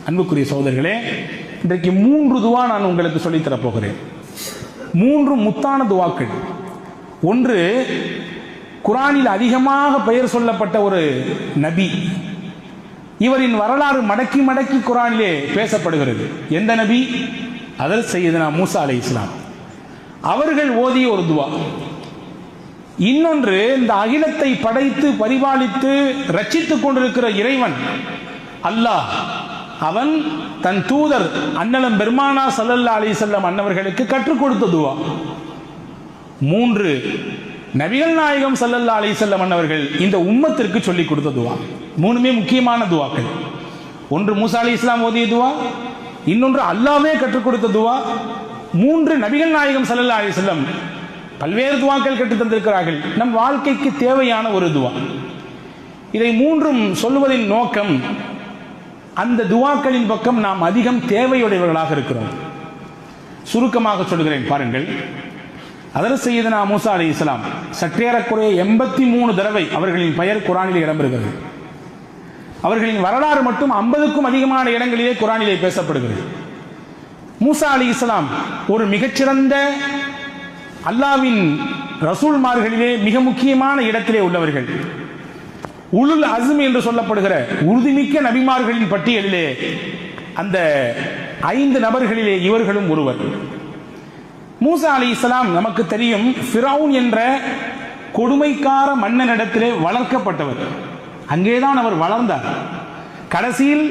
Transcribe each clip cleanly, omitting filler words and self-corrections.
அன்புக்குரிய சகோதரர்களே, இன்றைக்கு 3 துவா நான் உங்களுக்கு சொல்லித்தரப் போகிறேன். 3 முத்தான துவாக்கள். ஒன்று, குர்ஆனில் அதிகமாக பெயர் சொல்லப்பட்ட ஒரு நபி. இவரின் வரலாறு மடக்கி மடக்கி குர்ஆனிலே பேசப்படுகிறது. எந்த நபி? ஹஜ்ரத் சையதுனா மூசா அலைஹிஸ்ஸலாம் அவர்கள் ஓதிய ஒரு துவா. இன்னொன்று, இந்த அகிலத்தை படைத்து பரிபாலித்து ரட்சித்துக் கொண்டிருக்கிற இறைவன் அல்லாஹ், அவன் தன் தூதர் அன்னலம் பெருமானா ஸல்லல்லாஹு அலைஹி வஸல்லம் அன்னவர்களுக்கு கற்றுக் கொடுத்த துவா. 3, நபிகள் நாயகம் ஸல்லல்லாஹு அலைஹி வஸல்லம் அன்னவர்கள் இந்த உம்மத்திற்கு சொல்லிக் கொடுத்த துவா. 3மே முக்கியமான துவாக்கள். ஒன்று மூசா அலைஹிஸ்ஸலாம் ஓதிய துவா, இன்னொன்று அல்லாஹ்வே கற்றுக் கொடுத்த துவா, 3 நபிகள் நாயகம் ஸல்லல்லாஹு அலைஹி வஸல்லம் பல்வேறு துவாக்கள் கற்றுத் தந்திருக்கிறார்கள். நம் வாழ்க்கைக்கு தேவையான ஒரு துவா. இதை 3ம் சொல்லுவதின் நோக்கம், அந்த துவாக்களின் பக்கம் நாம் அதிகம் தேவையுடையவர்களாக இருக்கிறோம். சுருக்கமாக சொல்கிறேன், பாருங்கள். ஹஜ்ரத் சையதுனா மூசா அலைஹிஸ்ஸலாம் சற்றேறக்குறைய 83 தடவை அவர்களின் பெயர் குர்ஆனிலே இடம்பெறுகிறது. அவர்களின் வரலாறு மட்டும் 50க்கும் அதிகமான இடங்களிலே குர்ஆனிலே பேசப்படுகிறது. மூசா அலைஹிஸ்ஸலாம் ஒரு மிகச்சிறந்த அல்லாஹ்வின் ரசூல்மார்களிலே மிக முக்கியமான இடத்திலே உள்ளவர்கள். உலுல் அஸ்ம் என்று சொல்லப்படுகிற உறுதிமிக்க நபிமார்களின் பட்டியலிலே அந்த 5 நபர்களிலே இவர்களும் ஒருவர். மூசா அலைஹிஸ்ஸலாம் நமக்கு தெரியும், ஃபிரௌன் என்ற கொடுமைக்கார மன்னனிடத்திலே வளர்க்கப்பட்டவர். அங்கேதான் அவர் வளர்ந்தார். கடைசியில்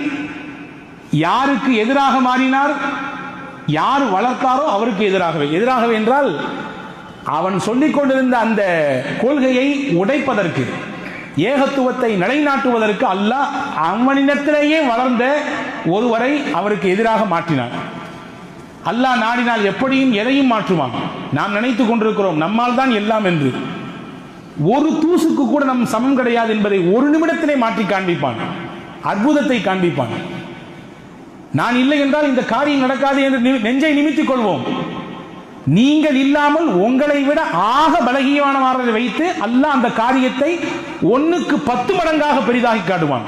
யாருக்கு எதிராக மாறினார்? யார் வளர்த்தாரோ அவருக்கு எதிராகவே என்றால், அவன் சொல்லிக் கொண்டிருந்த அந்த கொள்கையை உடைப்பதற்கு, ஏகத்துவத்தை நிலைநாட்டுவதற்கு அல்லாஹ் அவனிடத்திலேயே வளர்ந்த ஒருவரை அவருக்கு எதிராக மாற்றினார். அல்லாஹ் நாடினால் எப்படியும் எதையும் மாற்றுவான். நாம் நினைத்துக் கொண்டிருக்கிறோம் நம்மால் தான் எல்லாம் என்று. ஒரு தூசுக்கு கூட நம் சமம் கிடையாது என்பதை ஒரு நிமிடத்திலே மாற்றி காண்பிப்பான். அற்புதத்தை காண்பிப்பான். நான் இல்லை என்றால் இந்த காரியம் நடக்காது என்று நெஞ்சை நிமித்திக் கொள்வோம். நீங்கள் இல்லாமல் உங்களை விட ஆக பலகீனமானவரை வைத்து அல்லாஹ் அந்த காரியத்தை 1க்கு 10 மடங்காக பெரிதாகி காட்டுவான்,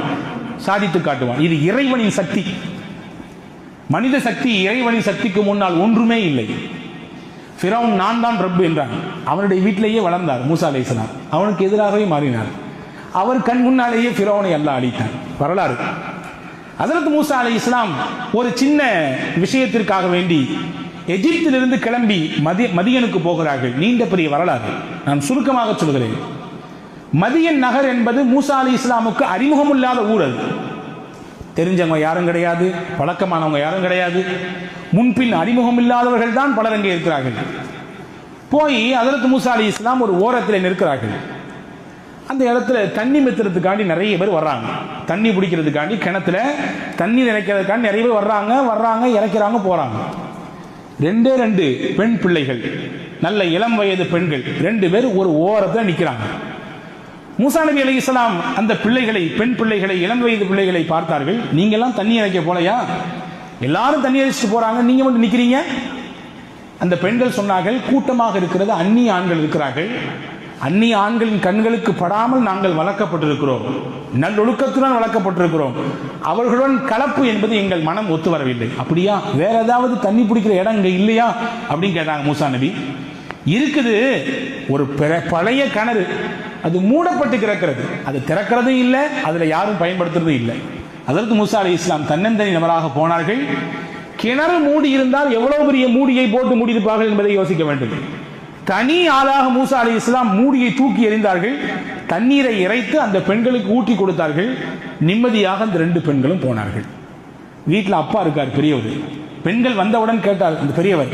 சாதித்து காட்டுவான். இது இறைவனின் சக்தி. மனித சக்தி இறைவனின் சக்திக்கு முன்னால் ஒன்றுமே இல்லை. ஃபிரௌன் நான் தான் ரப்பு என்றான். அவனுடைய வீட்டிலேயே வளர்ந்தார் மூசா அலைஹிஸ்ஸலாம். அவனுக்கு எதிராகவே மாறினார். அவர் கண் முன்னாலேயே ஃபிரௌனை அல்லாஹ் அழித்தான். வரலாறு. ஹஜ்ரத் மூசா அலைஹிஸ்ஸலாம் ஒரு சின்ன விஷயத்திற்காக வேண்டி எகிப்திலிருந்து கிளம்பி மதியனுக்கு போகிறார்கள். நீண்ட பெரிய வரலாறு, நான் சுருக்கமாக சொல்கிறேன். மதியன் நகர் என்பது மூசா அலைஹிஸ்ஸலாமுக்கு அறிமுகம் இல்லாத ஊர். அது தெரிஞ்சவங்க யாரும் கிடையாது, பழக்கமானவங்க யாரும் கிடையாது, முன்பின் அறிமுகம் இல்லாதவர்கள் தான் பலர் அங்கே இருக்கிறார்கள். போய் ஹஜ்ரத் மூசா அலைஹிஸ்ஸலாம் ஒரு ஓரத்தில் நிற்கிறார்கள். அந்த இடத்துல தண்ணி மெத்துறதுக்காண்டி நிறைய பேர் வர்றாங்க. தண்ணி பிடிக்கிறதுக்காண்டி, கிணத்துல தண்ணி நினைக்கிறதுக்காண்டி நிறைய பேர் வர்றாங்க, இறக்கிறாங்க, போறாங்க. 2 பெண் பிள்ளைகள், நல்ல இளம் வயது பெண்கள் 2 பேர் ஒரு ஓரத்தில் நிற்கிறாங்க. மூசா நபி அலைஹிஸ்ஸலாம் அந்த பிள்ளைகளை, பெண் பிள்ளைகளை, இளம் வயது பிள்ளைகளை பார்த்தார்கள். நீங்க எல்லாம் தண்ணி இறைக்க போலையா? எல்லாரும் தண்ணி இறைச்சிட்டு போறாங்க, நீங்க மட்டும் நிக்கிறீங்க. அந்த பெண்கள் சொன்னார்கள், கூட்டமாக இருக்கிறது அந்நிய ஆண்கள் இருக்கிறார்கள். அந்நிய ஆண்களின் கண்களுக்கு படாமல் நாங்கள் வளர்க்கப்பட்டிருக்கிறோம், நல்லொழுக்கத்துடன் வளர்க்கப்பட்டிருக்கிறோம். அவர்களுடன் கலப்பு என்பது எங்கள் மனம் ஒத்து வரவில்லை. அப்படியா? வேற ஏதாவது தண்ணி பிடிக்கிற இடம் இங்க இல்லையா அப்படின்னு கேட்டாங்க மூசா நபி. இருக்குது, ஒரு பழைய கிணறு, அது மூடப்பட்டு கிடக்கிறது, அது திறக்கிறதும் இல்லை, அதுல யாரும் பயன்படுத்துறதும் இல்லை. அதற்கு மூசா அலைஹிஸ்ஸலாம் தன்னந்தனி நபராக போனார்கள். கிணறு மூடி இருந்தால் எவ்வளவு பெரிய மூடியை போட்டு மூடியிருப்பார்கள் என்பதை யோசிக்க வேண்டும். தனி ஆளாக மூசா அலைஹிஸ்ஸலாம் மூடியை தூக்கி எறிந்தார்கள். தண்ணீரை இறைத்து அந்த பெண்களுக்கு ஊற்றி கொடுத்தார்கள். நிம்மதியாக அந்த 2 பெண்களும் போனார்கள். வீட்டில் அப்பா இருக்கார், பெரியவர். பெண்கள் வந்தவுடன் கேட்டார் அந்த பெரியவர்,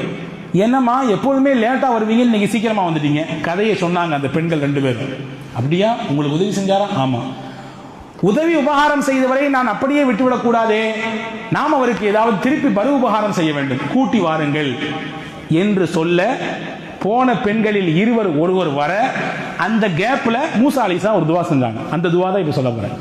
என்னம்மா எப்போதுமே லேட்டா வருவீங்க, இன்னைக்கு சீக்கிரமா வந்துட்டீங்க? கதையை சொன்னாங்க அந்த பெண்கள் 2 பேரும். அப்படியா? உங்களுக்கு உதவி செஞ்சாரா? ஆமா. உதவி உபகாரம் செய்தவரை நான் அப்படியே விட்டுவிடக் கூடாதே, நாம் அவருக்கு ஏதாவது திருப்பி பரு உபகாரம் செய்ய வேண்டும், கூட்டி வாருங்கள் என்று சொல்ல, போன பெண்களில் ஒருவர் வர, அந்த கேப்ல மூசா அலைஹிஸ்ஸலாம் ஒரு துவா செஞ்சாங்க. அந்த துவா தான் இப்ப சொல்ல போறேன்.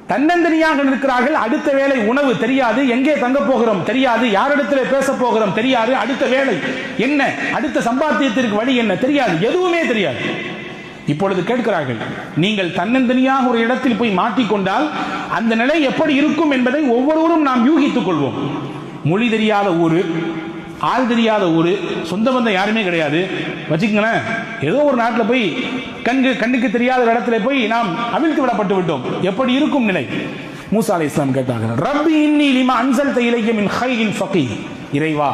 தன்னந்தனியாக இருக்கிறார்கள். அடுத்த வேளை உணவு தெரியாது, எங்கே தங்க போகிறோம் தெரியாது, யாரிடத்தில் பேச போகிறோம் தெரியாது, அடுத்த வேளை என்ன, அடுத்த சம்பாத்தியத்திற்கு வழி என்ன தெரியாது, எதுவுமே தெரியாது. இப்பொழுது கேட்கிறார்கள், நீங்கள் தன்னந்தனியாக ஒரு இடத்தில் போய் மாட்டிக்கொண்டால் அந்த நிலை எப்படி இருக்கும் என்பதை ஒவ்வொருவரும் நாம் யூகித்துக் கொள்வோம். மொழி தெரியாத ஊரு, ஆள் தெரியாத ஊரு, சொந்த பந்தம் யாருமே கிடையாது வச்சுக்கங்களேன். ஏதோ ஒரு நாட்டில் போய் கண்ணுக்கு தெரியாத இடத்துல போய் நாம் அவிழ்த்து விடப்பட்டு விட்டோம். எப்படி இருக்கும் நிலை? மூசா அலைஹிஸ்ஸலாம் கேட்டார்கள், ரப்பி இன்னி லிமா அன்ஸல்த இலைய மின் கைரின் ஃபகீர். இறைவா,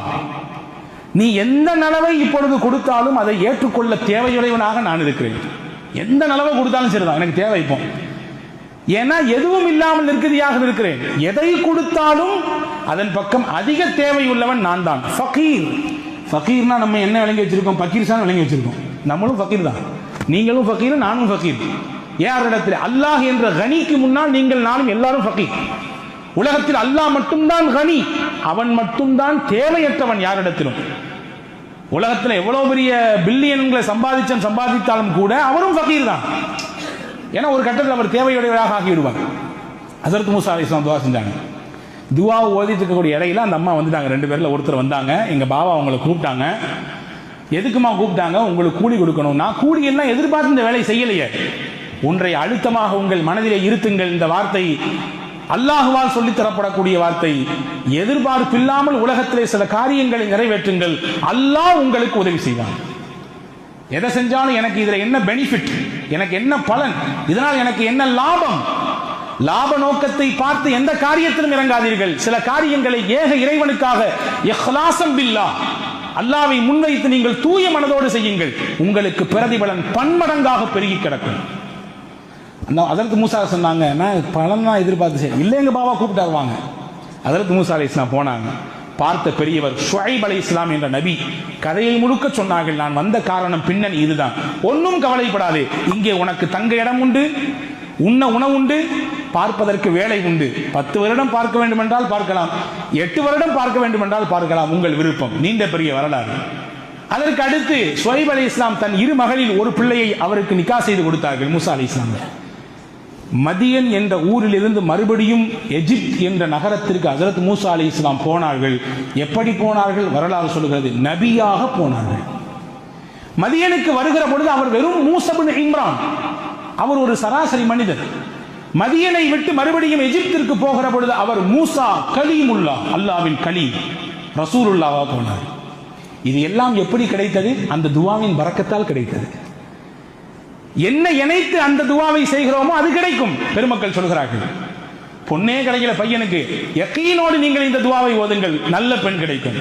நீ எந்த நலவை இப்பொழுது கொடுத்தாலும் அதை ஏற்றுக்கொள்ள தேவையுடையவனாக நான் இருக்கிறேன். எந்த நலவை கொடுத்தாலும் சரிதான், எனக்கு தேவை. இப்போ ஏன்னா எதுவும் இல்லாமல் நிற்கதியாக இருக்கிறேன். எதை கொடுத்தாலும் அதன் பக்கம் அதிக தேவையுள்ளவன் நான் தான். ஃபகீர், ஃபகீர்னா நம்ம என்ன விளங்கி வச்சிருக்கோம்? பக்கீர்சான் விளங்கி வச்சிருக்கோம். நம்மளும் ஃபகீர் தான், நீங்களும் ஃபகீர், நானும் ஃபகீர். யாரிடத்தில்? அல்லாஹ் என்ற கனிக்கு முன்னால் நீங்கள் நானும் எல்லாரும் ஃபகீர். உலகத்தில் அல்லாஹ் மட்டும்தான் கனி, அவன் மட்டும்தான் தேவையற்றவன் யாரிடத்திலும். உலகத்தில் எவ்வளவு பெரிய பில்லியன்களை சம்பாதித்தாலும் கூட அவரும் ஃபகீர் தான். ஏன்னா ஒரு கட்டத்தில் அவர் தேவையுடையவராக ஆகிவிடுவார். ஹஸரத் மூசா அலைஹிஸ்ஸலாம் துவா செஞ்சாங்க. துவாவை ஓதிட்டு இருக்கக்கூடிய இடையில அந்த அம்மா வந்துட்டாங்க. 2 பேர்ல ஒருத்தர் வந்தாங்க. எங்க பாபா அவங்களை கூப்பிட்டாங்க. எதுக்குமா கூப்பிட்டாங்க? உங்களுக்கு கூலி கொடுக்கணும்னா. கூலி எல்லாம் எதிர்பார்த்து இந்த வேலையை செய்யலையே. ஒன்றை அழுத்தமாக உங்கள் மனதிலே இருத்துங்கள். இந்த வார்த்தை அல்லாஹுவால் சொல்லித் தரப்படக்கூடிய வார்த்தை. எதிர்பார்ப்பில்லாமல் உலகத்திலே சில காரியங்களை நிறைவேற்றுங்கள், அல்லாஹ் உங்களுக்கு உதவி செய்வான். எதை செஞ்சாலும் எனக்கு இதுல என்ன பெனிஃபிட், எனக்கு என்ன பலன், இதனால் எனக்கு என்ன லாபம், லாப நோக்கத்தை பார்த்து எந்த காரியத்திலும் இறங்காதீர்கள். சில காரியங்களை ஏக இறைவனுக்காக இஹ்லாஸம் பில்லாஹ், அல்லாஹ்வை முன்வைத்து நீங்கள் தூய மனதோடு செய்யுங்கள். உங்களுக்கு பிரதிபலன் பன்மடங்காக பெருகி கிடக்கும். ஹஸரத் மூசா சொன்னாங்க, நான் பலன் தான் எதிர்பார்த்து செய்ய இல்லை, எங்க பாபா கூப்பிட்டாரு வாங்க. ஹஸரத் மூசா அலைஹிஸ்ஸலாம் போனாங்க. பார்த்த பெரியவர் ஷுஐப் அலைஹிஸ்ஸலாம் என்ற நபி கதையை முழுக்க சொன்னார்கள். நான் வந்த காரணம் பின்னணி இதுதான். ஒன்றும் கவலைப்படாதே, இங்கே உனக்கு தங்க இடம் உண்டு, உண்ண உணவு உண்டு, பார்ப்பதற்கு வேலை உண்டு. 10 வருடம் பார்க்க வேண்டும் என்றால் பார்க்கலாம், 8 வருடம் பார்க்க வேண்டும் என்றால் பார்க்கலாம், உங்கள் விருப்பம். நீண்ட பெரிய வரலாறு. அதற்கு அடுத்து ஷுஐப் அலைஹிஸ்ஸலாம் தன் 2 மகளில் ஒரு பிள்ளையை அவருக்கு நிக்கா செய்து கொடுத்தார்கள். மூசா அலைஹிஸ்ஸலாம் மதியன் என்ற ஊரில் இருந்து மறுபடியும் எஜிப்த் என்ற நகரத்திற்கு ஹஸரத் மூசா அலைஹிஸ்ஸலாம் போனார்கள். எப்படி போனார்கள்? வரலாறு சொல்கிறது, நபியாக போனார்கள். மதியனுக்கு வருகிற பொழுது அவர் வெறும் மூஸா இப்னு இம்ரான், அவர் ஒரு சராசரி மனிதர். மதியனை விட்டு மறுபடியும் எஜிப்திற்கு போகிற பொழுது அவர் மூசா கலீமுல்லாஹ், அல்லாஹ்வின் கலீம், ரசூலுல்லாஹ் போனார். இது எல்லாம் எப்படி கிடைத்தது? அந்த துவாவின் பரக்கத்தால் கிடைத்தது. என்ன இணைத்து அந்த துவாவை செய்கிறோமோ அது கிடைக்கும். பெருமக்கள் சொல்கிறார்கள், பொண்ணே கிடைக்கல பையனுக்கு, யக்கீனோடு நீங்கள் இந்த துவாவை ஓதுங்கள், நல்ல பெண் கிடைக்கும்.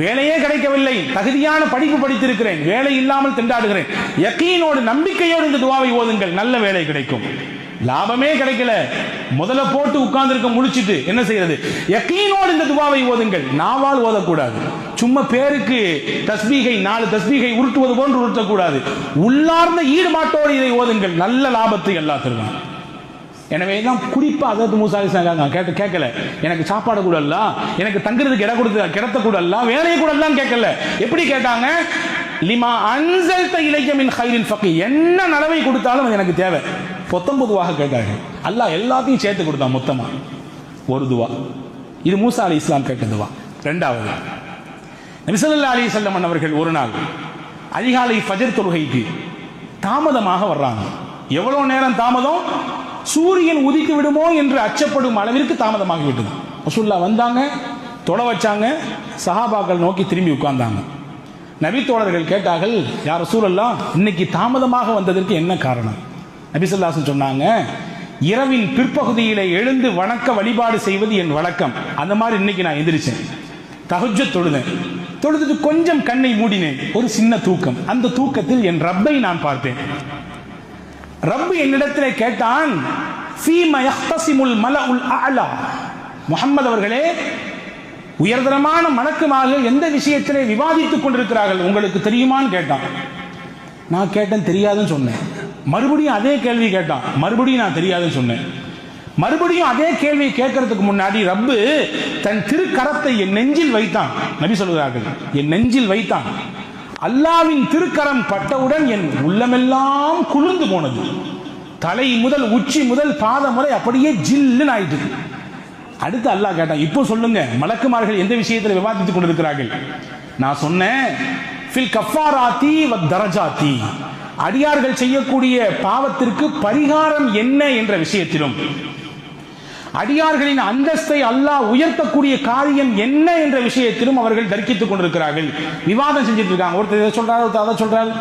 வேலையே கிடைக்கவில்லை, தகுதியான படிப்பு படித்திருக்கிறேன், வேலை இல்லாமல் திண்டாடுகிறேன், யக்கீனோடு நம்பிக்கையோடு இந்த துவாவை ஓதுங்கள், நல்ல வேலை கிடைக்கும். லாபமே கிடைக்கல, முதல்ல போட்டு உட்கார்ந்திருக்க முடிச்சிட்டு என்ன செய்யறது? யக்கீனோடு இந்த துவாவை ஓதுங்கள். நாவால் ஓதக்கூடாது, சும்மா பேருக்கு தஸ்பீகை 4 தஸ்பீகை உருட்டுவது போன்று உருட்டக்கூடாது. உள்ளார்ந்த ஈடுபாட்டோடு இதை ஓதுங்கள், நல்ல லாபத்தை அல்லாஹ் தருவான். எனவே தான் குறிப்பா ஹஸரத் மூசா அலைஹிஸ்ஸலாம் கேட்கல, எனக்கு சாப்பாடு கூட இல்ல, எனக்கு தங்குறதுக்கு கிடத்த கூட இல்ல, வேலையை கூட இல்லன்னு கேட்கல. எப்படி கேட்டாங்க? லிமா அன்ஸல்த இலைய மின் கைரின் ஃபகீர், என்ன நலவை கொடுத்தாலும் அது எனக்கு தேவை. 19 கேட்டார்கள். அல்லாஹ் எல்லாத்தையும் சேர்த்து கொடுத்தான் மொத்தமா. ஒரு துவா இது மூசா அலைஹிஸ்ஸலாம் கேட்ட துவா. 2வது, நபி ஸல்லல்லாஹு அலைஹி வஸல்லம் அவர்கள் ஒரு நாள் அதிகாலை ஃபஜர் தொழுகைக்கு தாமதமாக வர்றாங்க. எவ்வளவு நேரம் தாமதம்? சூரியன் உதித்து விடுமோ என்று அச்சப்படும் அளவிற்கு தாமதமாகி விட்டது. ரசூலுல்லாஹ் வந்தாங்க, தொலை வச்சாங்க, சஹாபாக்கள் நோக்கி திரும்பி உட்கார்ந்தாங்க. நபி தோழர்கள் கேட்டார்கள், யா ரசூலல்லாஹ், இன்னைக்கு தாமதமாக வந்ததற்கு என்ன காரணம்? நபி ஸல்லல்லாஹு அலைஹி வஸல்லம் சொன்னாங்க, இரவின் பிற்பகுதியிலே எழுந்து வணக்க வழிபாடு செய்வது என் வழக்கம். அந்த மாதிரி இன்னைக்கு நான் எந்திரிச்சேன், தஹஜ்ஜுத் தொழுதுட்டு கொஞ்சம் கண்ணை மூடினேன், ஒரு சின்ன தூக்கம். அந்த தூக்கத்தில் என் ரப்பை நான் பார்த்தேன். ரப்பு என்னிடத்திலே கேட்டான், ஃபீமா யஹ்தஸிமுல் மலஉல் அஅலா, முஹம்மது அவர்களே, உயர்தரமான மலக்குமார்கள் எந்த விஷயத்திலே விவாதித்துக் கொண்டிருக்கிறார்கள் உங்களுக்கு தெரியுமான்னு கேட்டான். நான் கேட்டேன், தெரியாதுன்னு சொன்னேன். மறுபடியும் அதே கேள்வி கேட்டான், மறுபடியும் நான் தெரியாதுன்னு சொன்னேன். மறுபடியும் அதே கேள்வியை கேட்கறதுக்கு முன்னாடி ரப்பு தன் திருக்கரத்தை என் நெஞ்சில் வைத்தான். நபி சொல்கிறார்கள், என் நெஞ்சில் வைத்தான். அல்லாவின் திருக்கரம் பட்டவுடன் என் உள்ளமெல்லாம் குளிர்ந்து போனது. தலை முதல் உச்சி முதல் பாதம் வரை அப்படியே ஜில்லுன்னு ஆயிட்டு. அடுத்து அல்லாஹ் கேட்டான், இப்போ சொல்லுங்க மலக்குமார்கள் எந்த விஷயத்தில் விவாதித்துக் கொண்டிருக்கிறார்கள்? நான் சொன்னேன், ஃபில் கஃபாராத்தி வத் தரஜாத்தி, அடியார்கள் செய்யக்கூடிய பாவத்திற்கு பரிகாரம் என்ன என்ற விஷயத்திலும், அடியார்களின் அந்தஸ்தை அல்லாஹ் உயர்த்தக்கூடிய காரியம் என்ன என்ற விஷயத்திலும் அவர்கள் தர்க்கித்துக் கொண்டிருக்கிறார்கள், விவாதம் செஞ்சிட்டு இருக்காங்க. ஒருத்தர் இதை சொல்றாரு, ஒருத்தர் அதை சொல்றாரு.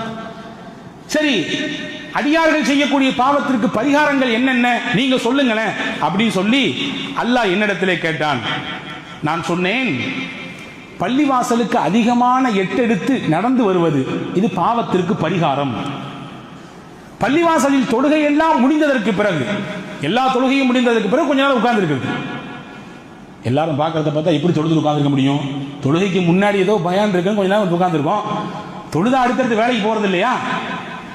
சரி, அடியார்கள் செய்யக்கூடிய பாவத்திற்கு பரிகாரங்கள் என்னென்ன நீங்க சொல்லுங்களேன் அப்படின்னு சொல்லி அல்லாஹ் என்னிடத்திலே கேட்டான். நான் சொன்னேன், பள்ளிவாசலுக்கு அதிகமான எட்டெடுத்து நடந்து வருவது இது பாவத்திற்கு பரிகாரம். பள்ளிவாசலில் தொழுகை எல்லாம் முடிந்ததற்கு பிறகு, எல்லா தொழுகையும் முடிந்ததற்கு பிறகு கொஞ்ச நேரம் உட்கார்ந்து இருக்கிறது. எல்லாரும் பார்க்கறத பார்த்தா எப்படி தொழுது உட்கார்ந்துருக்க முடியும்? தொழுகைக்கு முன்னாடி ஏதோ பயான் இருக்குன்னு கொஞ்ச நேரம் உட்கார்ந்துருக்கோம். தொழுத அடுத்தடுத்து வேலைக்கு போறது இல்லையா?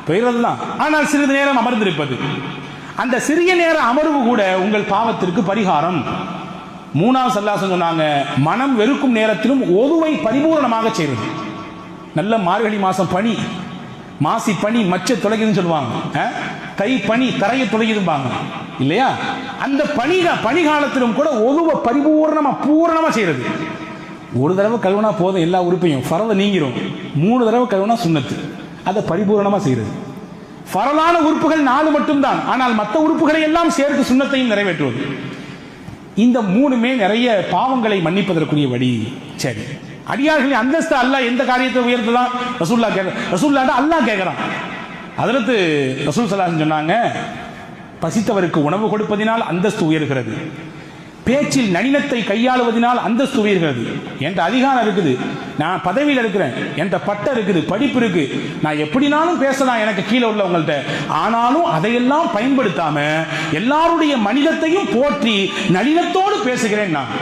போயிடுறது தான். ஆனால் சிறிது நேரம் அமர்ந்திருப்பது, அந்த சிறிய நேர அமர்வு கூட உங்கள் பாவத்திற்கு பரிகாரம். மூணாவது சல்லாசம் சொன்னாங்க, மனம் வெறுக்கும் நேரத்திலும் ஒதுவை பரிபூர்ணமாக செய்வது. நல்ல மார்கழி மாசம் பனி, மாசி பனி மச்ச தொலைக்குதுன்னு சொல்லுவாங்க, தை பனி தரையை தொலைக்குதும்பாங்க இல்லையா? அந்த பனி காலத்திலும் கூட ஒதுவை பூரணமா செய்யறது. ஒரு தடவை கழுவுனா போதும், எல்லா உறுப்பையும் ஃபரத நீங்கிரும். 3 தடவை கழுவுனா சுன்னத்து. அதை பரிபூரணமா செய்யறது. ஃபரலான உறுப்புகள் 4 மட்டும்தான், ஆனால் மற்ற உறுப்புகளை எல்லாம் சேர்த்து சுன்னத்தையும் நிறைவேற்றுவது. இந்த 3மே நிறைய பாவங்களை மன்னிப்பதற்குரிய வழி. சரி, அடியார்களின் அந்தஸ்து அல்லாஹ் எந்த காரியத்தை உயர்த்துதான்? ரசூலுல்லாஹ் அல்லாஹ் கேட்கிறான். அதற்கு ரசூல் ஸல்லல்லாஹு அலைஹி சொன்னாங்க, பசித்தவருக்கு உணவு கொடுப்பதினால் அந்தஸ்து உயர்கிறது, பேச்சில் நளினத்தை கையாளுவதனால் அந்தஸ்து உயர்கிறது. என்ற அதிகாரம் இருக்குது, நான் பதவியில் இருக்கிறேன், என்ற பட்டம் இருக்குது, படிப்பு இருக்கு, நான் எப்படினாலும் பேசலாம் எனக்கு கீழே உள்ளவங்கள்ட்ட. ஆனாலும் அதையெல்லாம் பயன்படுத்தாம எல்லாருடைய மனிதத்தையும் போற்றி நளினத்தோடு பேசுகிறேன் நான்.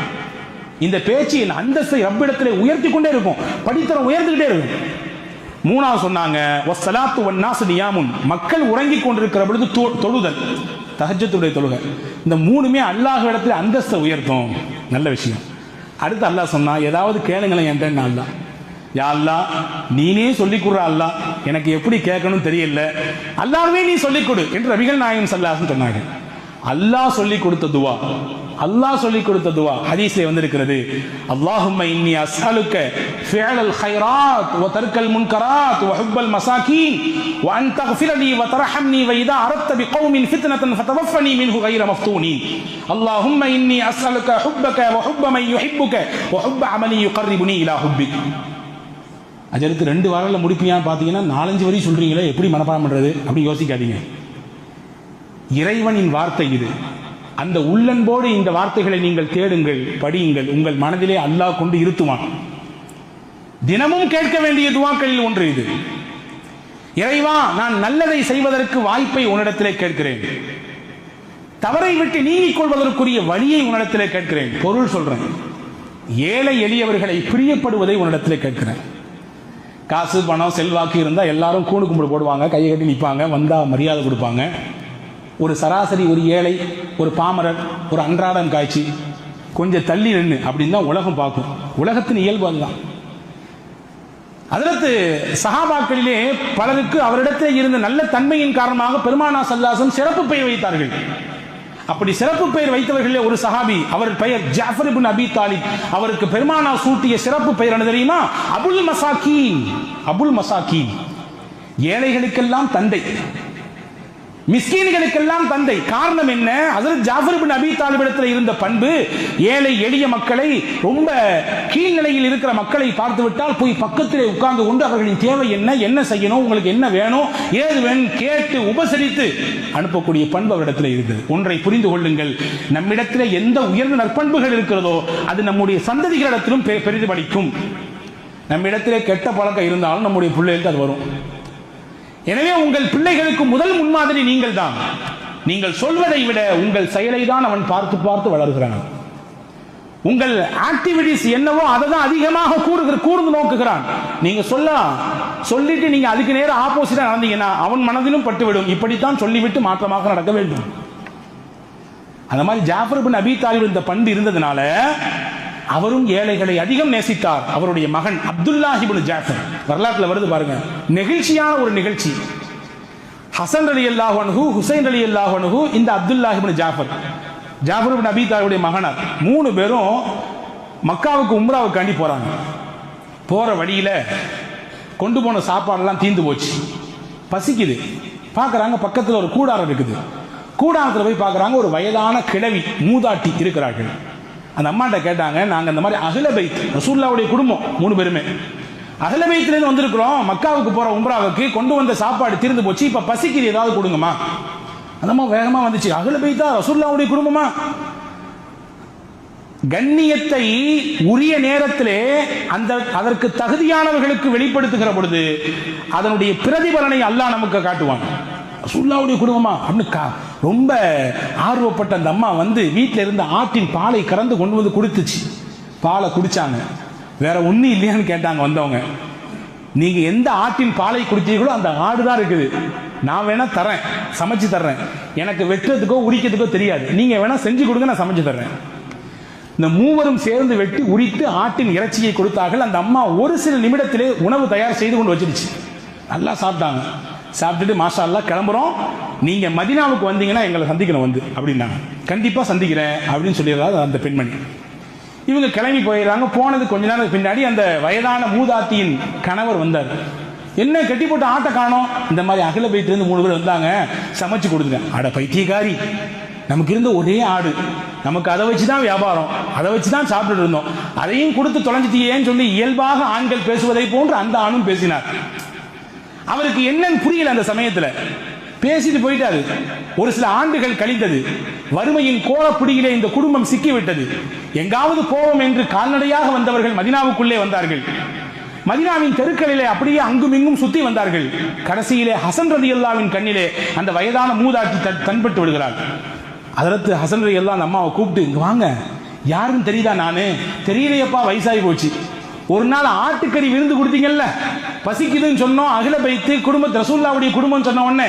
இந்த பேச்சு என் அந்தஸ்தை ரப்பிடத்திலே உயர்த்தி கொண்டே இருக்கும், படித்தரம் உயர்ந்துகிட்டே இருக்கும். மூணாவது சொன்னாங்க, வஸ்ஸலாத்து வன்னாஸு நியாமுன், மக்கள் உறங்கிக் கொண்டிருக்கிற பொழுது தொழுதல், தஹஜ்ஜுடைய தொழுகை. இந்த 3மே அல்லாஹ் இடத்துல அந்தஸ்தை உயர்த்தும். நல்ல விஷயம். அடுத்து அல்லாஹ் சொன்னா, ஏதாவது கேளுங்களேன் என்றேன். அல்லாஹ், யா அல்லாஹ் நீனே சொல்லிக் கொடுற அல்லாஹ், எனக்கு எப்படி கேட்கணும் தெரியல, அல்லாஹ்வே நீ சொல்லிக் கொடு என்று நபிகள் நாயகம் ஸல்லல்லாஹு அலைஹி சொன்னாங்க. அல்லாஹ் சொல்லிக் கொடுத்த துவா, அல்லாஹ் சொல்லிக் கொடுத்த துவா ஹதீஸ்ல வந்திருக்கிறது. அல்லாஹும்ம இன்னி அஸ்அலுக ஃபிஅலல் கைராத் வ தர்க்கல் முன்கராத் வ ஹுப்பல் மசாகீன் வ அன் தக்ஃபிர லீ வ தர்ஹம்னி வ இதா அரத்த பிகௌமின் ஃபித்னத்தன் ஃபதவஃபனி மின்ஹு கைர மஃப்தூனீன். அல்லாஹும்ம இன்னி அஸ்அலுக ஹுப்பக வ ஹுப்ப மன் யுஹிப்புக வ ஹுப்ப அமலி யுகர்ரிபுனி இலா ஹுப்பிக். அஜருக்கு 2 வாரத்துல முடிப்பியான்னு பார்த்தீங்கன்னா 4-5 வரி சொல்றீங்களே, எப்படி மனப்பாடம் பண்றது அப்படி யோசிக்காதீங்க. இறைவனின் வார்த்தை இது. அந்த உள்ளன்போடு இந்த வார்த்தைகளை நீங்கள் தேடுங்கள், படியுங்கள். உங்கள் மனதிலே அல்லாஹ் கொண்டு இருத்துவான். தினமும் கேட்க வேண்டிய துவாக்களில் ஒன்று இது. இறைவா, நான் நல்லதை செய்வதற்கு வாய்ப்பை உன்னிடத்திலே கேட்கிறேன், தவறை விட்டு நீங்கிக் கொள்வதற்குரிய வழியை உன்னிடத்திலே கேட்கிறேன். பொருள் சொல்றேன், ஏழை எளியவர்களை பிரியப்படுவதை உன்னிடத்திலே கேட்கிறேன். காசு பணம் செல்வாக்கு இருந்தால் எல்லாரும் கூணு கும்பிடு போடுவாங்க, கையை கட்டி நிற்பாங்க, வந்தா மரியாதை கொடுப்பாங்க. ஒரு சராசரி, ஒரு ஏழை, ஒரு பாமரர், ஒரு அன்றாடம் காய்ச்சி கொஞ்சம் தள்ளி நின்று அப்படின்னு தான் உலகம் பார்க்கும். உலகத்தின் இயல்பு அதுதான். அதற்கு சஹாபாக்களிலே பலருக்கு அவரிடத்தில் இருந்த நல்ல தன்மையின் காரணமாக பெருமானார் ஸல்லல்லாஹு அலைஹி வஸல்லம் சிறப்பு பெயர் வைத்தார்கள். அப்படி சிறப்பு பெயர் வைத்தவர்களே ஒரு சஹாபி, அவர் பெயர் ஜாஃபர் இப்னு அபி தாலிப். அவருக்கு பெருமானார் சூட்டிய சிறப்பு பெயர் என்ன தெரியுமா? அபுல் மசாகீன். அபுல் மசாகீன், ஏழைகளுக்கெல்லாம் தந்தை, மிஸ்கீன்களுக்கெல்லாம் தந்தை. காரணம் என்ன? ஹஜ்ரத் ஜாஃபர் இப்னு அபி தாலிப் இடத்தில் இருந்த பண்பு, ஏழை எளிய மக்களை, ரொம்ப கீழ்நிலையில் இருக்கிற மக்களை பார்த்து விட்டால் போய் பக்கத்திலே உட்கார்ந்து கொண்டு அவர்களின் தேவை என்ன, என்ன செய்யணும், உங்களுக்கு என்ன வேணும், ஏது வேணும் கேட்டு உபசரித்து அனுப்பக்கூடிய பண்பு அவரிடத்தில் இருந்தது. ஒன்றை புரிந்து கொள்ளுங்கள், நம்மிடத்தில் எந்த உயர்ந்த நற்பண்புகள் இருக்கிறதோ அது நம்முடைய சந்ததிகளிடத்திலும் பிரதிபலிக்கும். நம்மிடத்திலே கெட்ட பழக்கம் இருந்தாலும் நம்முடைய பிள்ளைகளுக்கு அது வரும். எனவே உங்கள் பிள்ளைகளுக்கு முதல் முன்மாதிரி நீங்கள் தான். நீங்கள் சொல்வதை விட உங்கள் செயலை தான் அவன் பார்த்து பார்த்து வளர்கிறான். உங்கள் ஆக்டிவிட்டிஸ் என்னவோ அதை தான் அதிகமாக கூர்ந்து நோக்குகிறான். நீங்க சொல்லிட்டு நீங்க அதுக்கு நேரம் ஆப்போசிட்டா நடந்தீங்கன்னா அவன் மனதிலும் பட்டுவிடும். இப்படித்தான் சொல்லிவிட்டு மாற்றமாக நடக்க வேண்டும். அந்த மாதிரி ஜாஃபர் இப்னு அபி தாலிப் இந்த பண்பு இருந்ததுனால அவரும் ஏழைகளை அதிகம் நேசித்தார். அவருடைய மகன் அப்துல்லாஹ் இப்னு ஜாஃபர், வரலாற்றில் வருது பாருங்க, நெகிழ்ச்சியான ஒரு நிகழ்ச்சி. ஹசன் ரலியல்லாஹு அன்ஹு, ஹுசைன் ரலியல்லாஹு அன்ஹு, இந்த அப்துல்லாஹ் இப்னு ஜாஃபர், ஜாஃபர் இப்னு அபி தாலிபுடைய மகனார். 3 பேரும் மக்காவுக்கு உம்ராவுக்காண்டி போறாங்க. போற வழியில கொண்டு போன சாப்பாடெல்லாம் தீந்து போச்சு. பசிக்குது. பார்க்குறாங்க பக்கத்தில் ஒரு கூடாரம் இருக்குது. கூடாரத்தில் போய் பார்க்குறாங்க ஒரு வயதான கிழவி மூதாட்டி இருக்கிறார்கள். அந்த அம்மாட்ட கேட்டாங்க, நாங்கள் இந்த மாதிரி அஹ்ல பைத் ரசூலுல்லாஹ்வுடைய குடும்பம் 3 பேருமே அஹ்ல பைத்லேருந்து வந்திருக்கிறோம், மக்காவுக்கு போகிற உம்ராவுக்கு கொண்டு வந்த சாப்பாடு தீர்ந்து போச்சு, இப்போ பசிக்குது, ஏதாவது கொடுங்கம்மா. அந்த அம்மா வேகமாக வந்துச்சு, அஹ்ல பைத்தா ரசூலுல்லாஹ்வுடைய குடும்பமா? கண்ணியத்தை உரிய நேரத்திலே அதற்கு தகுதியானவர்களுக்கு வெளிப்படுத்துகிற பொழுது அதனுடைய பிரதிபலனை அல்லாஹ் நமக்கு காட்டுவான். ரசூலுல்லாஹ்வுடைய குடும்பமா அப்படின்னு ரொம்ப ஆர்வப்பட்ட அந்த அம்மா வந்து வீட்டில் இருந்த ஆட்டின் பாலை கறந்து கொண்டு வந்து கொடுத்துச்சு. பாலை குடிச்சாங்க. வேற ஒன்றும் இல்லையான்னு கேட்டாங்க வந்தவங்க. நீங்க எந்த ஆட்டின் பாலை குடிச்சீங்களோ அந்த ஆடு தான் இருக்குது, நான் வேணா தரேன், சமைச்சு தர்றேன், எனக்கு வெட்டுறதுக்கோ உரிக்கிறதுக்கோ தெரியாது, நீங்க வேணா செஞ்சு கொடுங்க, நான் சமைச்சு தர்றேன். இந்த மூவரும் சேர்ந்து வெட்டி உரித்து ஆட்டின் இறைச்சியை கொடுத்தார்கள். அந்த அம்மா ஒரு சில நிமிடத்திலே உணவு தயார் செய்து கொண்டு வச்சிருச்சு. நல்லா சாப்பிட்டாங்க. சாப்பிட்டுட்டு மாஷா அல்லாஹ் கிளம்புறோம், நீங்க மதீனாவுக்கு வந்தீங்கன்னா எங்களை சந்திக்கணும் வந்து அப்படின்னாங்க. கண்டிப்பா சந்திக்கிறேன் அப்படின்னு சொல்லிடுறாரு அந்த பெண்மணி. இவங்க கிளம்பி போயிடறாங்க. போனது கொஞ்ச நேரம் பின்னாடி அந்த வயதான மூதாட்டியின் கணவர் வந்தார். என்ன கட்டி போட்டு ஆட்டை காணோம்? இந்த மாதிரி அகல பைத்துல இருந்து 3 பேர் வந்தாங்க, சமைச்சு கொடுத்துட்டேன். அட பைத்தியக்காரி, நமக்கு இருந்த ஒரே ஆடு, நமக்கு அதை வச்சுதான் வியாபாரம், அதை வச்சுதான் சாப்பிட்டு இருந்தோம், அதையும் கொடுத்து தொலைஞ்சிட்டியேன்னு சொல்லி இயல்பாக ஆண்கள் பேசுவதை போன்று அந்த ஆணும் பேசினார். அவருக்கு என்னன்னு புரியல. அந்த சமயத்தில் பேசிட்டு போயிட்டாரு. ஒரு சில ஆண்டுகள் கழிந்தது. வறுமையின் கோலப்பிடியிலே இந்த குடும்பம் சிக்கிவிட்டது. எங்காவது போவோம் என்று கால்நடையாக வந்தவர்கள் மதீனாவுக்குள்ளே வந்தார்கள். மதீனாவின் தெருக்களிலே அப்படியே அங்கும் இங்கும் சுத்தி வந்தார்கள். கடைசியிலே ஹசன் ரலியல்லாஹுவின் கண்ணிலே அந்த வயதான மூதாட்டி தன்பட்டு விடுகிறார். ஹஜ்ரத் ஹசன் ரலியல்லாஹு அந்த அம்மாவை கூப்பிட்டு, இங்க வாங்க, யாருன்னு தெரியுதா? நானு தெரியலையப்பா, வயசாகி போச்சு. ஒரு நாள் ஆட்டுக்கறி விருந்து கொடுத்தீங்கல்ல, பசிக்குதுன்னு சொன்னோம், அகல பைத்து குடும்பம் ரசூலுல்லாஹ்வுடைய குடும்பம் சொன்ன உடனே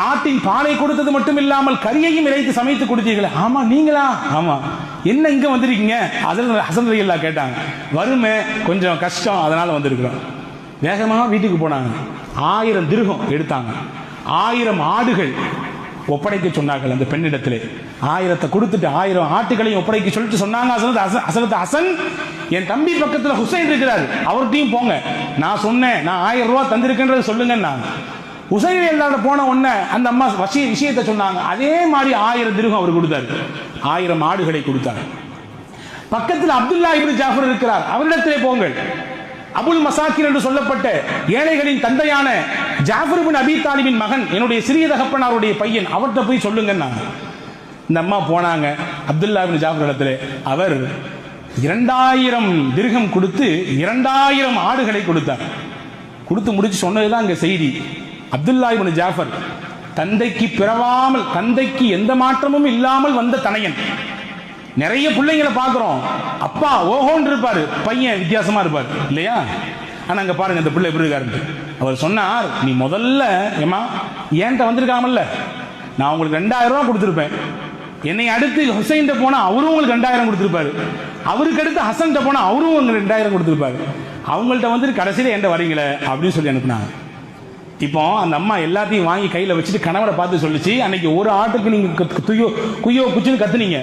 ஆட்டின் பாலை கொடுத்தது மட்டும் இல்லாமல் கறியையும் இறைத்து சமைத்து கொடுத்தீங்களே. ஆமா, நீங்களா? ஆமா. என்ன இங்க வந்திருக்கீங்க? ஹசன் ரலியல்லாஹு கேட்டாங்க. வறுமை, கொஞ்சம் கஷ்டம், அதனால வந்திருக்கிறோம். வேகமாக வீட்டுக்கு போனாங்க. 1000 திர்ஹம் எடுத்தாங்க. 1000 ஆடுகள் ஒப்படைக்க சொன்னார்கள் அந்த பெண்ணிடத்திலே. 1000 கொடுத்துட்டு 1000 ஆட்டுகளையும் ஒப்படைக்க சொல்லிட்டு சொன்னாங்க. ஹசரத் ஹசன், என் தம்பி பக்கத்தில் ஹுசைன் இருக்கிறார், அவர்கிட்டையும் போங்க, நான் சொன்னேன், நான் 1000 ரூபாய் தந்திருக்கேன்றது சொல்லுங்க. நான் ஹுசைன் எல்லாரோட போன உடனே அந்த அம்மா விஷயத்தை சொன்னாங்க. அதே மாதிரி 1000 திர்ஹம் அவர் கொடுத்தாரு. 1000 ஆடுகளை கொடுத்தார். பக்கத்தில் அப்துல்லா இப்னு ஜாஃபர் இருக்கிறார், அவரிடத்திலே போங்கள். அபுல் மசாக்கின் என்று சொல்லப்பட்ட ஏழைகளின் தந்தையான ஜாஃபர் இப்னு அபீ தாலிபின் மகன், என்னுடைய சிறிய தகப்பனாருடைய பையன், அவர்கிட்ட போய் சொல்லுங்க. இந்த அம்மா போனாங்க அப்துல்லா இப்னு ஜாஃபர் இடத்திலே. அவர் 2000 திர்ஹம் கொடுத்து 2000 ஆடுகளை கொடுத்தார். கொடுத்து முடிச்சு சொன்னதுதான் அங்க செய்தி. அப்துல்லா இப்னு ஜாஃபர் தந்தைக்கு பிறவாமல், தந்தைக்கு எந்த மாற்றமும் இல்லாமல் வந்த தனையன். நிறைய பிள்ளைங்களை பார்க்கிறோம், அப்பா ஓஹோன்னு இருப்பாரு, பையன் வித்தியாசமா இருப்பார் இல்லையா? ஆனா அங்க பாருங்க இந்த பிள்ளை எப்படி இருக்காரு. அவர் சொன்னார், நீ முதல்ல ஏமா ஏன்ட்ட வந்திருக்காமல்ல, நான் உங்களுக்கு 2000 ரூபாய் கொடுத்துருப்பேன். என்னை அடுத்து ஹுசைன் போனா அவரும் உங்களுக்கு 2000 கொடுத்துருப்பாரு. அவருக்கு அடுத்து ஹசன் போனா அவரும் உங்களுக்கு 2000 கொடுத்துருப்பாரு. அவங்கள்ட்ட வந்து கடைசியில என்கிட்ட வரீங்களே அப்படின்னு சொல்லி அனுப்புனாங்க. இப்போ அந்த அம்மா எல்லாத்தையும் வாங்கி கையில் வச்சுட்டு கணவரை பார்த்து சொல்லிச்சு, அன்னைக்கு ஒரு ஆட்டுக்கு நீங்க குய்யோ குச்சின்னு கத்துனீங்க,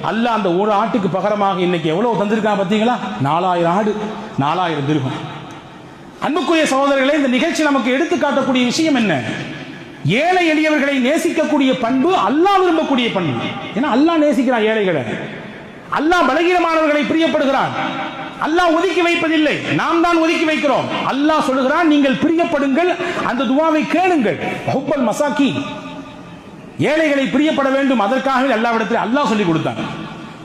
அல்லாஹ் அந்த ஒரு ஆட்டுக்கு பகரமாக இன்னைக்கு எவ்வளவு தந்திருக்காங்க பார்த்தீங்களா? 4000 ஆடு, 4000 திர்ஹம். அன்புக்குரிய சகோதரர்களே, இந்த நிகழ்ச்சி நமக்கு எடுத்து காட்டக்கூடிய விஷயம் என்ன? ஏழை எளியவர்களை நேசிக்கக்கூடிய பண்பு அல்லாஹ் விரும்பக்கூடிய பண்பு. ஏன்னா அல்லாஹ் நேசிக்கிறான் ஏழைகளை, அல்லாஹ் பலகீனமானவர்களை பிரியப்படுகிறான். அல்லாஹ் ஒதுக்கி வைப்பதில்லை, நாம் தான் ஒதுக்கி வைக்கிறோம். அல்லாஹ் சொல்லுகிறான், நீங்கள் பிரியப்படுங்கள், அந்த துஆவை கேளுங்கள். ஹுப்பல் மசாக்கி, ஏழைகளை பிரியப்பட வேண்டும், அதற்காகவே அல்லாஹ்விடத்தில் அல்லாஹ் சொல்லி கொடுத்தான்.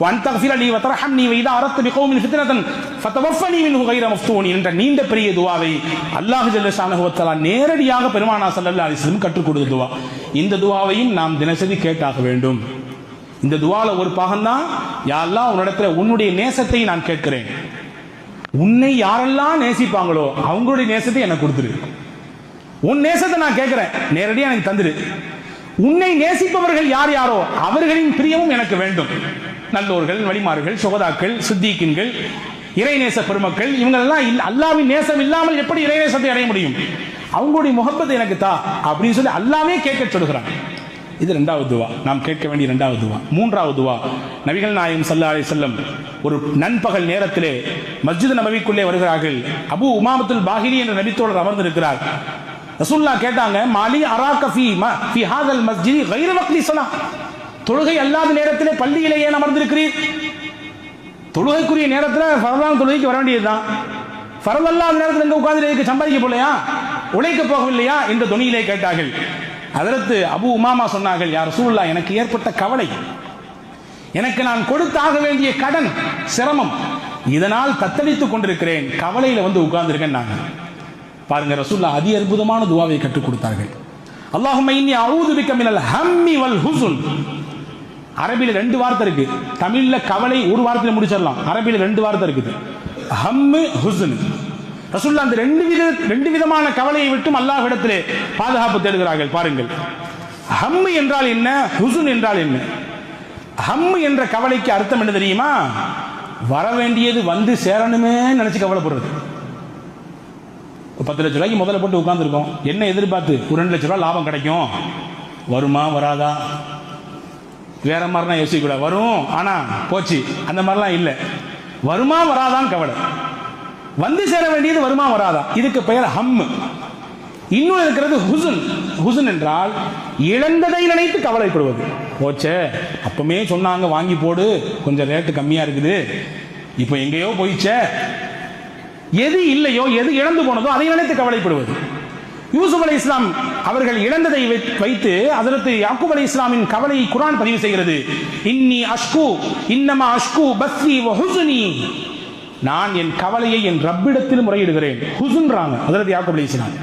வன்தக்ஃபிர லீ வதர்ஹம்னி வைதா அரத்து பிகௌமின் ஃபித்னதன் ஃபதவஃபனி மின்ஹு கைர மஃப்தூன் என்ற நீண்ட பெரிய துஆவை அல்லாஹ் ஜல்ல ஷானஹு வ தஆலா நேரடியாக பெருமானார் ஸல்லல்லாஹு அலைஹி வஸல்லம் கற்றுக் கொடுத்த துஆ. இந்த துஆவையும் நாம் தினசரி கேட்டாக வேண்டும். இந்த துஆல ஒரு பாகம் தான், யா அல்லாஹ் உன்னிடத்துல உன்னுடைய நேசத்தை நான் கேட்கிறேன். உன்னை யாரெல்லாம் நேசிப்பாங்களோ அவங்களுடைய நேசத்தை எனக்கு கொடுத்துரு. உன் நேசத்தை நான் கேட்கிறேன், நேரடியாக எனக்கு தந்துரு. உன்னை நேசிப்பவர்கள் யார் யாரோ அவர்களின் பிரியமும் எனக்கு வேண்டும். நல்லோர்கள், வலிமார்கள், சுகதாக்கள், சித்திகீன்கள், இறைநேச பெருமக்கள், இவங்களெல்லாம் அல்லாஹ்வின் நேசம் இல்லாமல் எப்படி இறைநேசத்தை அடைய முடியும்? அவங்களுடைய முகப்பத்தை எனக்கு தா அப்படின்னு சொல்லி அல்லாஹ்வே கேட்க சொல்கிறான். இது 2வது துஆ, நாம் கேட்க வேண்டிய 2வது துஆ. 3வது துஆ, நபிகள் நாயகம் ஸல்லல்லாஹு அலைஹி வஸல்லம் ஒரு நண்பகல் நேரத்திலே மஸ்ஜித் நபவிக்குள்ளே வருகிறார்கள். அபூ உமாமத்துல் பாஹிலி என்ற நபித்தோழர் அமர்ந்திருக்கிறார். ரசூலுல்லாஹ் கேட்டாங்க, மாலி அராக ஃபீ ஹாதல் மஸ்ஜிதி கைர வக்தி ஸலா, தொழுகை அல்லாத நேரத்திலே பள்ளியிலே ஏன் அமர்ந்திருக்கிறீர்? தொழுகைக்குரிய நேரத்தில் ஃபரதான தொழுகைக்கு வர வேண்டியதுதான். ஃபரத் அல்லாத நேரத்தில் எங்க உட்கார்ந்து சம்பாதிக்க போலையா, உழைக்க போகவில்லையா என்ற துணியிலே கேட்டார்கள். ஹஜ்ரத் அபூ உமாமா சொன்னார்கள், யா ரசூலுல்லாஹ், எனக்கு ஏற்பட்ட கவலை, எனக்கு நான் கொடுத்தாக வேண்டிய கடன் சிரமம், இதனால் தத்தளித்துக் கொண்டிருக்கிறேன், கவலையில வந்து உட்கார்ந்திருக்கேன். நாங்க பாருங்க, ரசூலுல்லாஹ் அதி அற்புதமான துஆவை கற்றுக் கொடுத்தார்கள். அல்லாஹும்ம இன்னி அஊது பிக மினல் ஹம்மி வல் ஹுஸ்ன். அரபியில 2 வார்த்தை இருக்கு, தமிழ்ல கவலை ஒரு வார்த்தையில முடிச்சிடலாம், அரபியில 2 வார்த்தை இருக்குது, ஹம்மு ஹுஸ்ன். ரசூலுல்லாஹ் அந்த 2 விதமான கவலையை விட்டும் அல்லாஹ்விடத்திலே பாதுகாப்பு தேடுகிறார்கள். பாருங்கள், ஹம்மு என்றால் என்ன, ஹுஸ்ன் என்றால் என்ன? ஹம்மு என்ற கவலைக்கு அர்த்தம் என்ன தெரியுமா? வர வேண்டியது வந்து சேரணுமே நினைச்சு கவலைப்படுறது. 10 லட்ச ரூபாய்க்கு முதல்ல போட்டு உட்கார்ந்துருக்கோம், என்ன எதிர்பார்த்து ஒரு 2 லட்ச ரூபாய் லாபம் கிடைக்கும், வருமா வராதா, வேற மாதிரிலாம் யோசிக்கூடாது, வரும் ஆனா போச்சு அந்த மாதிரிலாம் இல்லை, வருமா வராதான் கவலை, வந்து சேர வேண்டியது வருமா வராதா, இதுக்கு பெயர் ஹம்மு. இன்னும் இருக்கிறது ஹுஸ்ன். ஹுஸ்ன் என்றால் இழந்ததை நினைத்து கவலைப்படுவது. போச்சே, அப்பமே சொன்னாங்க வாங்கி போடு, கொஞ்சம் ரேட்டு கம்மியா இருக்குது, இப்போ எங்கேயோ போயிச்சே, எது இல்லையோ எது இழந்து போனதோ அதை நினைத்து கவலைப்படுவது. யூசுப் அலைஹிஸ்ஸலாம் அவர்கள் இழந்ததை வைத்து ஹஜ்ரத் யாக்கூப் அலைஹிஸ்ஸலாமின் கவலையை குர்ஆன் பதிவு செய்கிறது. இன்னி அஷ்கு இன்னமா அஷ்கு பஸ்ஸி வ ஹுஸ்னி, நான் என் கவலையை என் ரப்பிடத்தில் முறையிடுகிறேன். ஹுஸ்ன்றாங்க ஹஜ்ரத் யாக்கூப் அலைஹிஸ்ஸலாம்.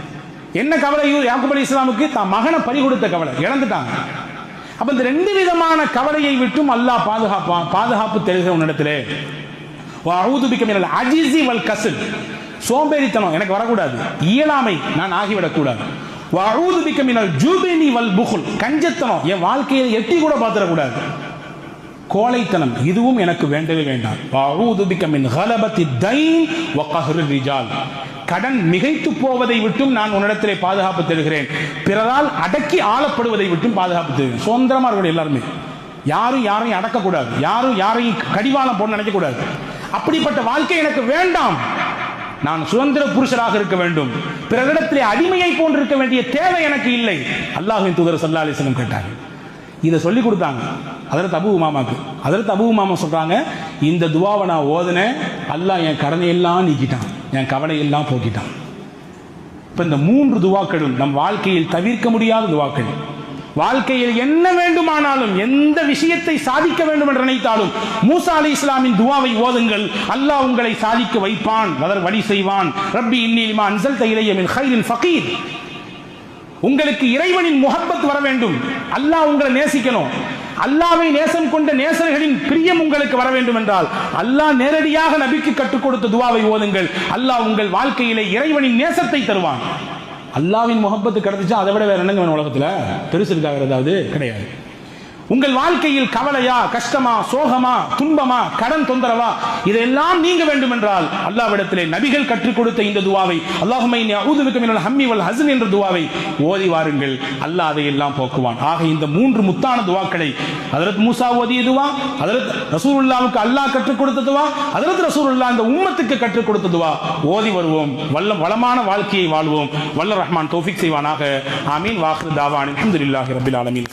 என்ன கவலை யாக்கூப் அலைஹிஸ்ஸலாமுக்கு? தான் மகனை பறி கொடுத்த கவலை, இழந்துட்டாங்க. அப்ப இந்த 2 விதமான கவலையை விட்டும் அல்லாஹ் பாதுகாப்பு தேடுகிற உன்னிடத்திலே. வஅஊது பிக மினல் அஜிஸி வல் கஸ்ல், சோம்பேறித்தனம் எனக்கு வரக்கூடாது, இயலாமை நான் ஆகிவிடக்கூடாது. வஅஊது பிக மினல் ஜுப்னி வல் புக்ல், கஞ்சத்தனம் என் வாழ்க்கையை எட்டி கூட பார்த்துடக்கூடாது, கோழைத்தனம் இதுவும் எனக்கு வேண்டவே வேண்டாம். வஅஊது பிக மின் கலபத்தி தைன் வ கஹ்ரி ரிஜால், கடன் மிகைத்து போவதை விட்டும் நான் உன்னிடத்திலே பாதுகாப்பு தேடுகிறேன், பிறரால் அடக்கி ஆளப்படுவதை விட்டும் பாதுகாப்பு தேடுகிறேன். சுதந்திரமா இருக்கணும் எல்லாருமே, யாரும் யாரையும் அடக்கக்கூடாது, யாரும் யாரையும் கடிவாளம் போட நினைக்கக்கூடாது. அப்படிப்பட்ட வாழ்க்கை எனக்கு வேண்டாம், நான் சுதந்திர புருஷராக இருக்க வேண்டும், பிறரிடத்திலே அடிமையை போன்றிருக்க வேண்டிய தேவை எனக்கு இல்லை. அல்லாஹ்வின் தூதர் ஸல்லல்லாஹு அலைஹி வஸல்லம் கேட்டாங்க, இதை சொல்லி கொடுத்தாங்க ஹஜ்ரத் அபூ உமாமாக்கு. ஹஜ்ரத் அபூ உமாமா சொல்றாங்க, இந்த துஆவை நான் ஓதுனேன், அல்லாஹ் என் கடனை எல்லாம் நீக்கிட்டான், என் கவலை எல்லாம் போக்கிட்டான். இப்ப இந்த 3 துஆக்களும் நம் வாழ்க்கையில் தவிர்க்க முடியாத துஆக்கள். வாழ்க்கையில் என்ன வேண்டுமானாலும் எந்த விஷயத்தை சாதிக்க வேண்டும் என்று நினைத்தாலும் மூசா அலைஹிஸ்ஸலாமின் துஆவை ஓதுங்கள், அல்லாஹ் உங்களை சாதிக்க வைப்பான், வழி செய்வான். ரப்பி இன்னி லிமா அன்ஸல்த இலைய மின் கைரின் ஃபகீர், உங்களுக்கு இறைவனின் முஹப்பத் வர வேண்டும், அல்லாஹ் உங்களை நேசிக்கணும், அல்லாஹ்வை நேசம் கொண்ட நேசர்களின் பிரியம் உங்களுக்கு வர வேண்டும் என்றால் அல்லாஹ் நேரடியாக நபிக்கு கற்றுக் கொடுத்த துஆவை ஓதுங்கள், அல்லாஹ் உங்கள் வாழ்க்கையிலே இறைவனின் நேசத்தை தருவான். அல்லாஹ்வின் முஹப்பத்து கிடைச்சா அதை விட வேற என்னங்க உலகத்துல பெருசு இருக்காக? ஏதாவது கிடையாது. உங்கள் வாழ்க்கையில் கவலையா, கஷ்டமா, சோகமா, துன்பமா, கடன் தொந்தரவா, இதெல்லாம் நீங்க வேண்டும் என்றால் அல்லாஹ்விடத்திலே நபிகள் கற்றுக் கொடுத்த இந்த துஆவை, அல்லாஹும்ம இன்னி அஊது பிக மினல் ஹம்மி வல் ஹஸ்ன் என்ற துஆவை ஓதி வாருங்கள், அல்லாஹ் அதையெல்லாம் போக்குவான். ஆக இந்த 3 முத்தான துஆக்களை ஹஜ்ரத் மூசா ஓதிய துஆ, ஹஜ்ரத் ரசூலுல்லாஹ்வுக்கு அல்லாஹ் கற்றுக் கொடுத்த துஆ, ஹஜ்ரத் ரசூலுல்லாஹ் இந்த உம்மத்துக்கு கற்றுக் கொடுத்த துஆ ஓதி வருவோம், வளமான வாழ்க்கையை வாழ்வோம். வல்ல ரஹ்மான் தௌஃபீக் செய்வானாக. ஆமீன். வாஹிரு தாவான் அல்ஹம்துலில்லாஹி ரப்பில் ஆலமீன்.